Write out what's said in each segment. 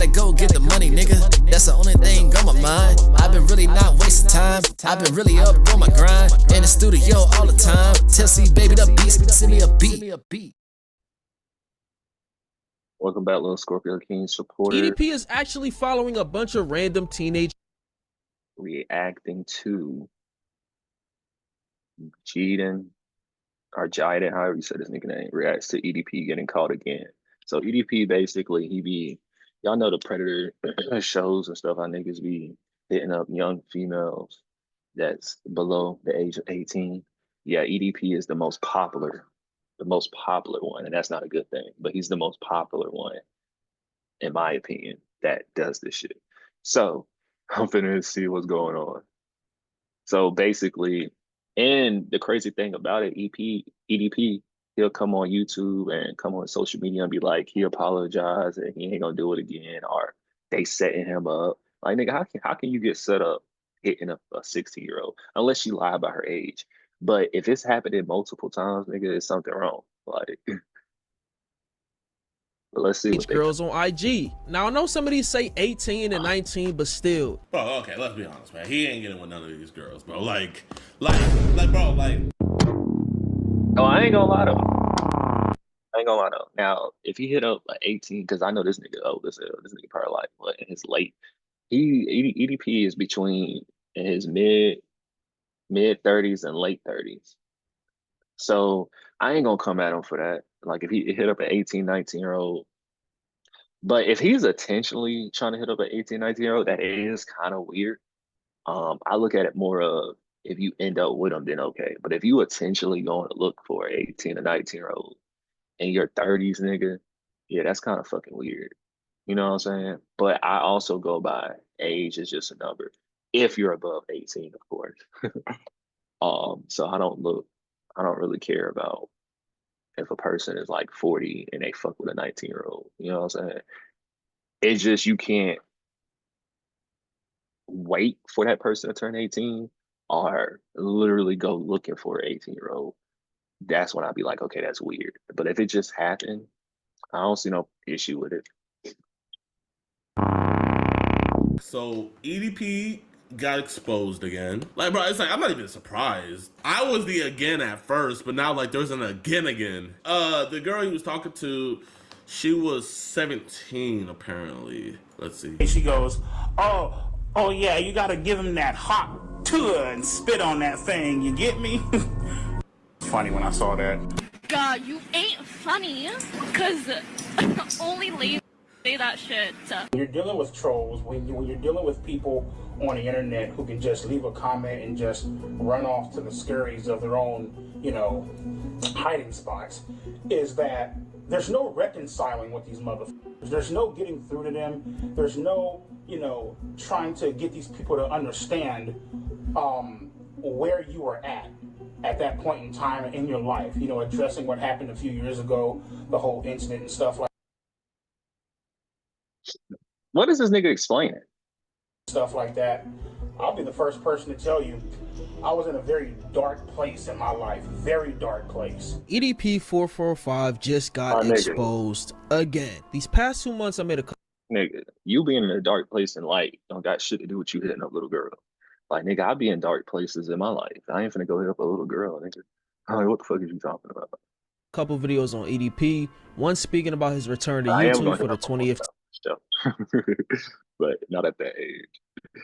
gotta go get the money, nigga. That's the only thing on my mind. I've been really not wasting time. I've been really up on my grind. In the studio all the time. Tell C baby the beats, send me a beat. Welcome back, Lil ScorpioKing supporter. EDP is actually following a bunch of random teenage reacting to Jidion, or Jidion, however you said his nickname, reacts to EDP getting caught again. So EDP basically, y'all know the Predator shows and stuff, how niggas be hitting up young females that's below the age of 18. Yeah, EDP is the most popular one, and that's not a good thing, but he's the most popular one, in my opinion, that does this shit. So I'm finna see what's going on. So basically, and the crazy thing about it, EDP, he'll come on YouTube and come on social media and be like, he apologized and he ain't gonna do it again, or they setting him up. Like, nigga, how can you get set up hitting a 16-year-old unless she lied about her age? But if it's happening multiple times, nigga, there's something wrong. Like, but let's see what girls on IG. Now I know some of these say 18 and 19, but still. Bro, okay, let's be honest, man. He ain't getting with none of these girls, bro. Like, bro, like. Oh, I ain't gonna lie though. Now, if he hit up like 18, because I know this nigga old as hell. This nigga probably like what in his late. EDP is between in his mid 30s and late 30s. So I ain't gonna come at him for that. Like if he hit up an 18, 19-year-old. But if he's intentionally trying to hit up an 18, 19-year-old, that is kind of weird. I look at it more of if you end up with him, then okay. But if you intentionally going to look for an 18 or 19-year-old in your 30s, nigga, yeah, that's kind of fucking weird. You know what I'm saying? But I also go by age is just a number. If you're above 18, of course. So I don't really care about if a person is like 40 and they fuck with a 19-year-old. You know what I'm saying? It's just you can't wait for that person to turn 18 or literally go looking for an 18-year-old. That's when I'd be like, okay, that's weird. But if it just happened, I don't see no issue with it. So EDP got exposed again. Like, bro, it's like I'm not even surprised. I was the again at first, but now like there's an again. The girl he was talking to, she was 17 apparently. Let's see. She goes, oh yeah, you gotta give him that hot tuah and spit on that thing. You get me? Funny when I saw that. God, you ain't funny, cause only ladies say that shit. When you're dealing with trolls, when you're dealing with people on the internet who can just leave a comment and just run off to the scurries of their own, hiding spots, is that there's no reconciling with these motherfuckers. There's no getting through to them. There's no, trying to get these people to understand where you are at that point in time in your life, addressing what happened a few years ago, the whole incident and stuff like What is this nigga explaining? Stuff like that. I'll be the first person to tell you, I was in a very dark place in my life. Very dark place. EDP 445 just got exposed again. These past 2 months, I made a... Nigga, you being in a dark place in life don't got shit to do with you hitting up little girl. Like, nigga, I be in dark places in my life. I ain't finna go hit up a little girl, nigga. Like, what the fuck is you talking about? Couple videos on EDP. One speaking about his return to YouTube for the 20th... but not at that age.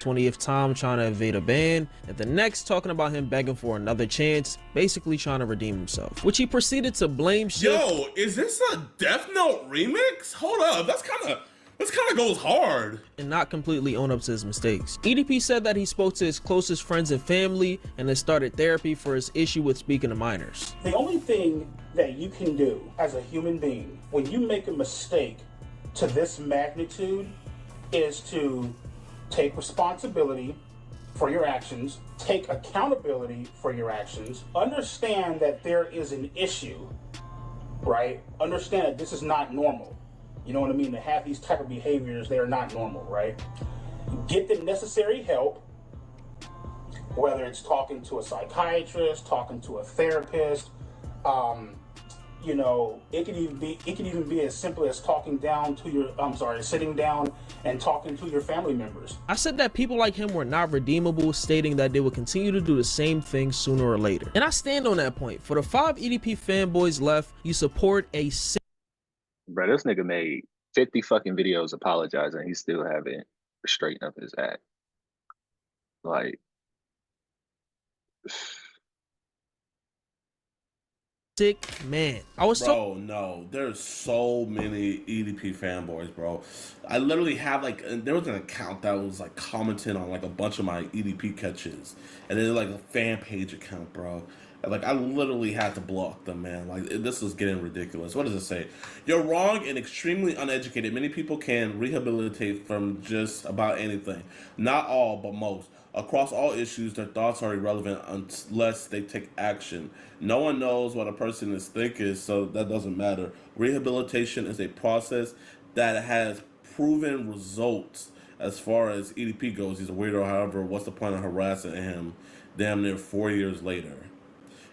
20th time trying to evade a ban, and the next talking about him begging for another chance, basically trying to redeem himself, which he proceeded to blame shit. Yo, is this a Death Note remix? Hold up, this kind of goes hard. And not completely own up to his mistakes. EDP said that he spoke to his closest friends and family and has started therapy for his issue with speaking to minors. The only thing that you can do as a human being when you make a mistake to this magnitude is to take responsibility for your actions, take accountability for your actions, understand that there is an issue, right? Understand that this is not normal. You know what I mean? To have these type of behaviors, they are not normal, right? Get the necessary help, whether it's talking to a psychiatrist, talking to a therapist, You know, it could even be as simple as talking down to your, sitting down and talking to your family members. I said that people like him were not redeemable, stating that they would continue to do the same thing sooner or later. And I stand on that point. For the 5 EDP fanboys left, you support a Bro, this nigga made 50 fucking videos apologizing. He still haven't straightened up his act. Like, sick man. I was Bro, no, there's so many EDP fanboys, bro. I literally have like, there was an account that was like commenting on like a bunch of my EDP catches, and then like a fan page account, bro. And, like, I literally had to block them, man. Like, this is getting ridiculous. What does it say? You're wrong and extremely uneducated. Many people can rehabilitate from just about anything. Not all, but most. Across all issues, their thoughts are irrelevant unless they take action. No one knows what a person is thinking, so that doesn't matter. Rehabilitation is a process that has proven results as far as EDP goes. He's a weirdo, however, what's the point of harassing him damn near 4 years later?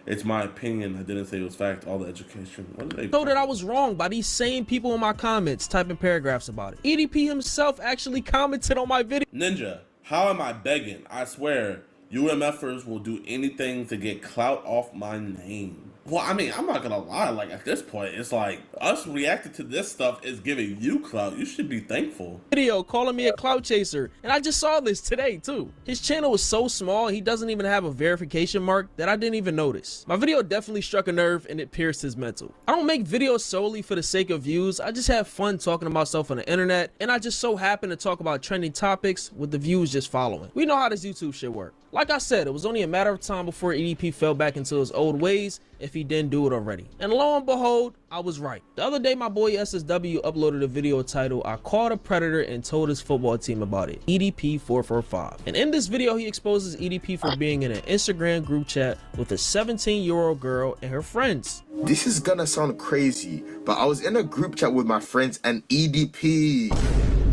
It's my opinion. I didn't say it was fact. All the education. Told that I was wrong by these same people in my comments typing paragraphs about it. EDP himself actually commented on my video. Ninja, how am I begging? I swear, UMFers will do anything to get clout off my name. Well, I mean, I'm not gonna lie, like, at this point, it's like, us reacting to this stuff is giving you clout. You should be thankful. Video calling me a clout chaser, and I just saw this today, too. His channel was so small, he doesn't even have a verification mark that I didn't even notice. My video definitely struck a nerve, and it pierced his mental. I don't make videos solely for the sake of views. I just have fun talking about stuff on the internet, and I just so happen to talk about trending topics with the views just following. We know how this YouTube shit works. Like I said, it was only a matter of time before EDP fell back into his old ways if he didn't do it already. And lo and behold, I was right. The other day, my boy SSW uploaded a video titled, "I Caught a Predator and Told His Football Team About It, EDP 445. And in this video, he exposes EDP for being in an Instagram group chat with a 17-year-old girl and her friends. This is gonna sound crazy, but I was in a group chat with my friends and EDP.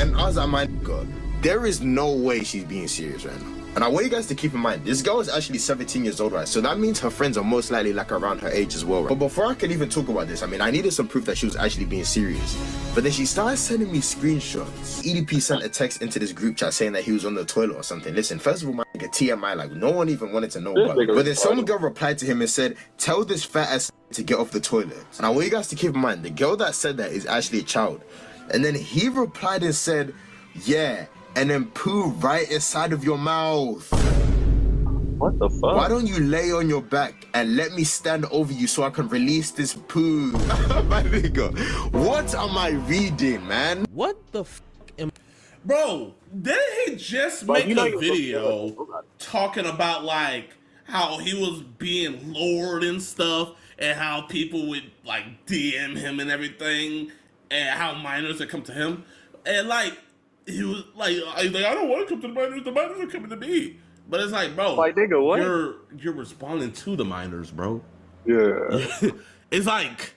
And I was like, my God, there is no way she's being serious right now. And I want you guys to keep in mind, this girl is actually 17 years old, right? So that means her friends are most likely like around her age as well, right? But before I can even talk about this, I mean, I needed some proof that she was actually being serious. But then she started sending me screenshots. EDP sent a text into this group chat saying that he was on the toilet or something. Listen, first of all, my nigga, TMI, like, no one even wanted to know about it. But then some girl replied to him and said, tell this fat ass to get off the toilet. And I want you guys to keep in mind, the girl that said that is actually a child. And then he replied and said, yeah, and then poo right inside of your mouth. what the fuck? Why don't you lay on your back and let me stand over you so I can release this poo? My nigga, what am I reading, man? What the f am Bro, didn't he just make a video talking about like how he was being lured and stuff, and how people would like DM him and everything, and how minors would come to him, and like he was like I don't want to come to the minors are coming to me. But it's like, bro, Like, nigga, what? You're responding to the minors, bro. Yeah. It's like,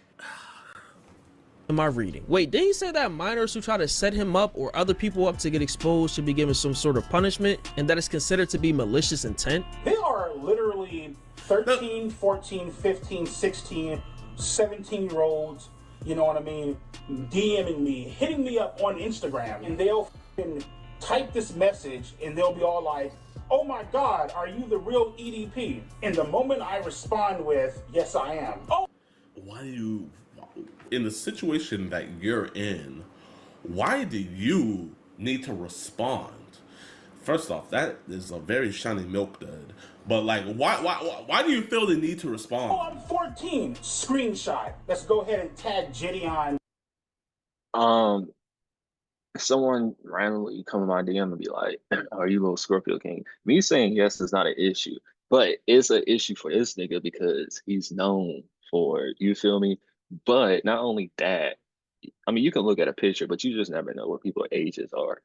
am I reading? Wait, did he say that minors who try to set him up or other people up to get exposed should be given some sort of punishment, and that is considered to be malicious intent? They are literally 13, 14, 15, 16, 17-year-olds, you know what I mean, DMing me, hitting me up on Instagram, and they'll type this message and they'll be all like, oh my God, are you the real EDP? And the moment I respond with, yes, I am. Oh, why do you, in the situation that you're in, why do you need to respond? First off, that is a very shiny milk dud. But like, why do you feel the need to respond? oh, I'm 14. Screenshot. Let's go ahead and tag Jidion. Someone randomly come in my DM and be like, are you LilScorpioKing? Me saying yes is not an issue, but it's an issue for this nigga because he's known for, you feel me? But not only that, I mean, you can look at a picture, but you just never know what people's ages are.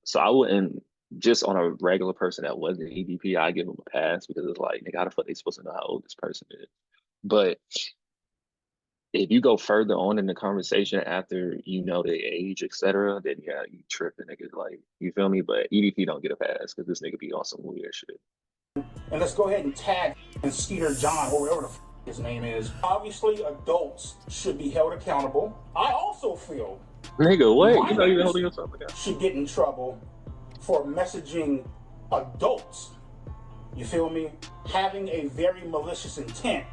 So I wouldn't, just on a regular person that wasn't EDP, I give them a pass because it's like, nigga, how the fuck they supposed to know how old this person is? But if you go further on in the conversation after you know the age, etc., then yeah, you tripping, nigga. Like, you feel me? But EDP don't get a pass because this nigga be on some weird shit. And let's go ahead and tag and Skeeter John or whatever the f his name is. Obviously, adults should be held accountable. I also feel Nigga, what? You know you're minors holding yourself accountable. should get in trouble for messaging adults. You feel me? Having a very malicious intent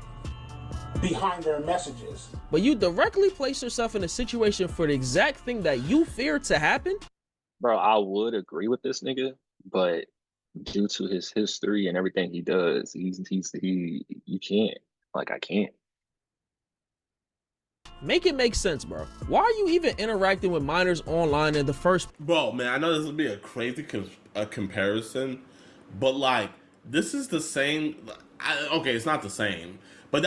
behind their messages. But you directly place yourself in a situation for the exact thing that you fear to happen? Bro, I would agree with this nigga, but due to his history and everything he does, you can't. Like, I can't. Make it make sense, bro. Why are you even interacting with minors online in the first? Bro, man, I know this would be a crazy comparison, but like, this is the same. Okay, it's not the same, but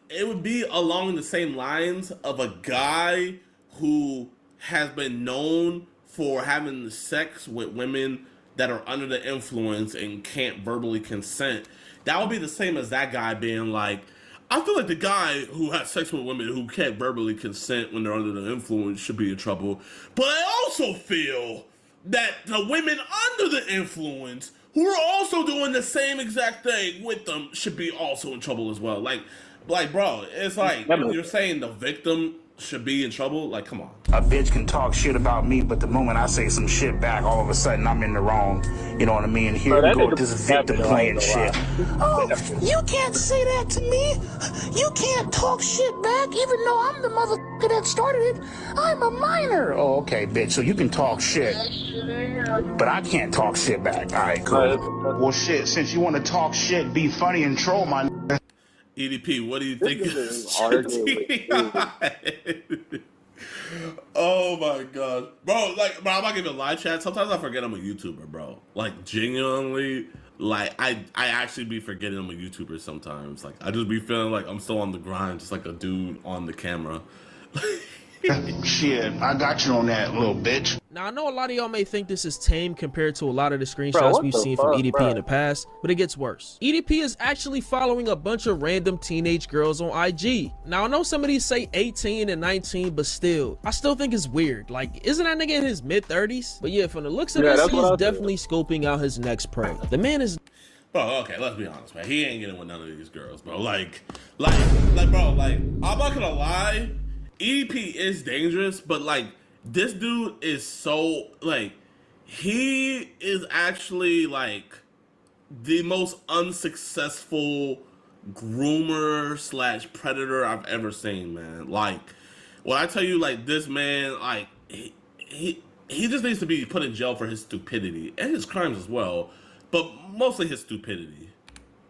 it would be along the same lines of a guy who has been known for having sex with women that are under the influence and can't verbally consent. That would be the same as that guy being like, I feel like the guy who has sex with women who can't verbally consent when they're under the influence should be in trouble. But I also feel that the women under the influence who are also doing the same exact thing with them should be also in trouble as well. Like bro, it's like you're saying the victim should be in trouble. Like, come on. A bitch can talk shit about me, but the moment I say some shit back, all of a sudden I'm in the wrong. You know what I mean? Here we go with this victim playing shit. Oh, you can't say that to me. You can't talk shit back, even though I'm the motherfucker that started it. I'm a minor. Oh, okay, bitch. So you can talk shit, but I can't talk shit back. All right, cool. Well, shit. Since you want to talk shit, be funny and troll my. EDP, what do you think Oh my god. Bro, I'm not giving live chat. Sometimes I forget I'm a YouTuber, bro. Like, genuinely, like, I actually be forgetting I'm a YouTuber sometimes. Like, I just be feeling like I'm still on the grind, just like a dude on the camera. Shit, I got you on that, little bitch. Now, I know a lot of y'all may think this is tame compared to a lot of the screenshots we've seen from EDP in the past, but it gets worse. EDP is actually following a bunch of random teenage girls on IG. Now, I know some of these say 18 and 19, but still, I still think it's weird. Like, isn't that nigga in his mid-30s? But yeah, from the looks of this, he's definitely scoping out his next prey. The man is... Bro, okay, let's be honest, man. He ain't getting with none of these girls, bro. Bro, I'm not gonna lie. EDP is dangerous, but like, this dude is so, like, he is actually like the most unsuccessful groomer / predator I've ever seen, man. Like, when I tell you, like, this man, like, he just needs to be put in jail for his stupidity and his crimes as well, but mostly his stupidity.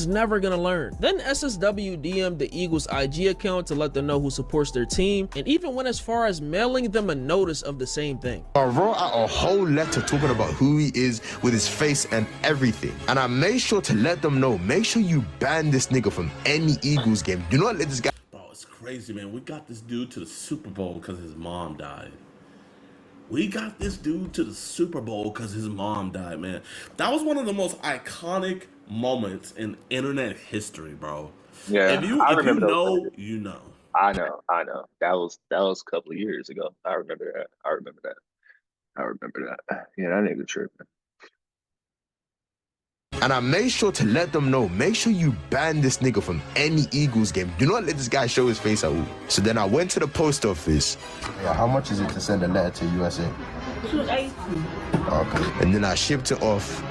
Never gonna learn. Then SSW DM'd the Eagles IG account to let them know who supports their team, and even went as far as mailing them a notice of the same thing. I wrote out a whole letter talking about who he is with his face and everything, and I made sure to let them know, make sure you ban this nigga from any Eagles game. Do not let this guy... Bro, it's crazy, man. We got this dude to the Super Bowl because his mom died. We got this dude to the Super Bowl because his mom died, man. That was one of the most iconic moments in internet history, bro. Yeah, if you know, you know. I know. That was a couple of years ago. I remember that. Yeah, that nigga tripping. And I made sure to let them know, make sure you ban this nigga from any Eagles game. Do not let this guy show his face at all. So then I went to the post office. Yeah, how much is it to send a letter to USA? $2.80. Okay. And then I shipped it off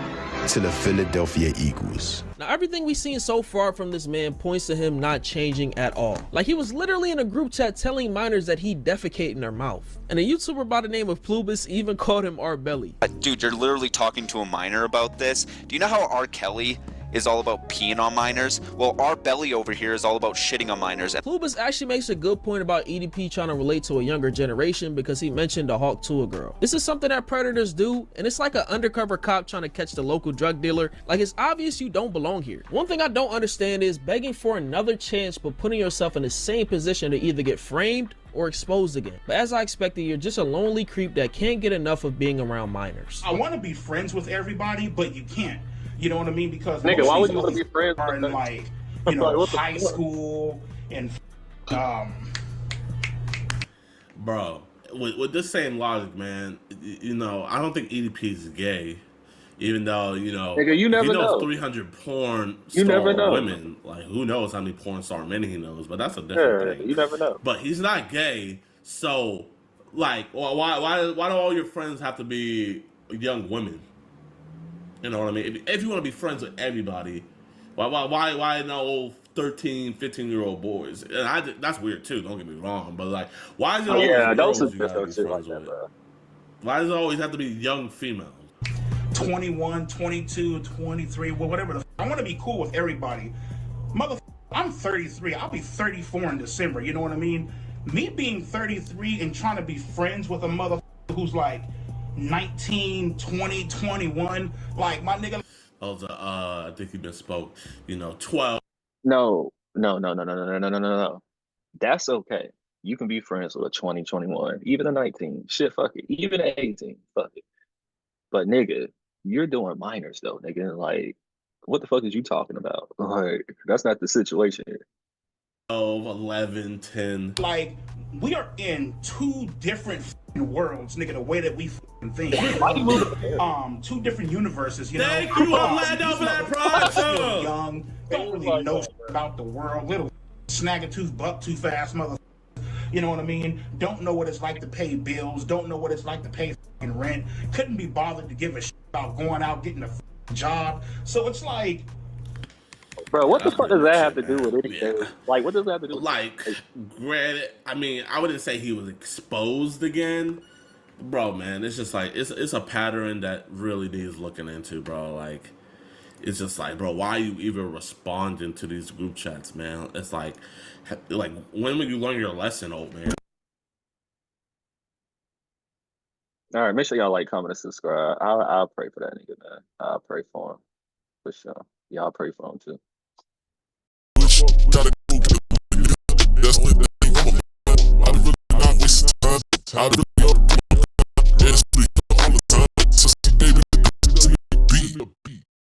to the Philadelphia Eagles. Now, everything we've seen so far from this man points to him not changing at all. Like, he was literally in a group chat telling minors that he defecate in their mouth. And a YouTuber by the name of Plubis even called him R. Belly. Dude, you're literally talking to a minor about this. Do you know how R. Kelly is all about peeing on minors? Well, R. Belly over here is all about shitting on minors. Plubis actually makes a good point about EDP trying to relate to a younger generation because he mentioned a hawk to a girl. This is something that predators do, and it's like an undercover cop trying to catch the local drug dealer. Like, it's obvious you don't belong here. One thing I don't understand is begging for another chance but putting yourself in the same position to either get framed or exposed again. But as I expected, you're just a lonely creep that can't get enough of being around minors. I want to be friends with everybody, but you can't. You know what I mean? Because nigga, why would you want to be friends are in, like, you know, high school and bro, with this same logic, man, you know, I don't think EDP is gay. Even though, you know, Nigga, you if never he knows know. 300 porn You never star know. women, like who knows how many porn star men he knows, but that's a different Yeah, thing. you never know. But he's not gay, so like why do all your friends have to be young women? You know what I mean? If you want to be friends with everybody, why no 13, 15-year-old boys? And that's weird too, don't get me wrong, but like why is it always Yeah, don't girls you suggest gotta no be shit like friends that, with? bro. Why does it always have to be young females? 21, 22, 23, well, whatever the I want to be cool with everybody. I'm 33. I'll be 34 in December. You know what I mean? Me being 33 and trying to be friends with a who's like 19, 20, 21, like my nigga. I think he misspoke. You know, 12. No. That's okay. You can be friends with a 20, 21, even a 19. Shit, fuck it. Even a 18, fuck it. But nigga, you're doing minors though, nigga. Like, what the fuck is you talking about? Like, that's not the situation here. 12, 11, 10. Like, we are in two different worlds, nigga, the way that we think. Two different universes, you know? Thank you, Orlando, for that Still project. young, don't really know about the world, little snag-a-tooth, buck too fast, mother. You know what I mean? Don't know what it's like to pay bills, don't know what it's like to pay rent, couldn't be bothered to give a shit about going out, getting a job. So it's like, bro, what the fuck does that have to do with Yeah. anything? Like, what does that have to do with Like, granted, I mean, I wouldn't say he was exposed again. Bro, man, it's just like, it's a pattern that really needs looking into, bro. Like, it's just like, bro, why are you even responding to these group chats, man? It's like when will you learn your lesson, old man? All right, make sure y'all like, comment, and subscribe. I'll pray for that nigga, man. I'll pray for him. For sure. Y'all pray for him too. Gotta go get a that's what they want. I really not wasting time. I really all the time. So see, baby, to me, beat.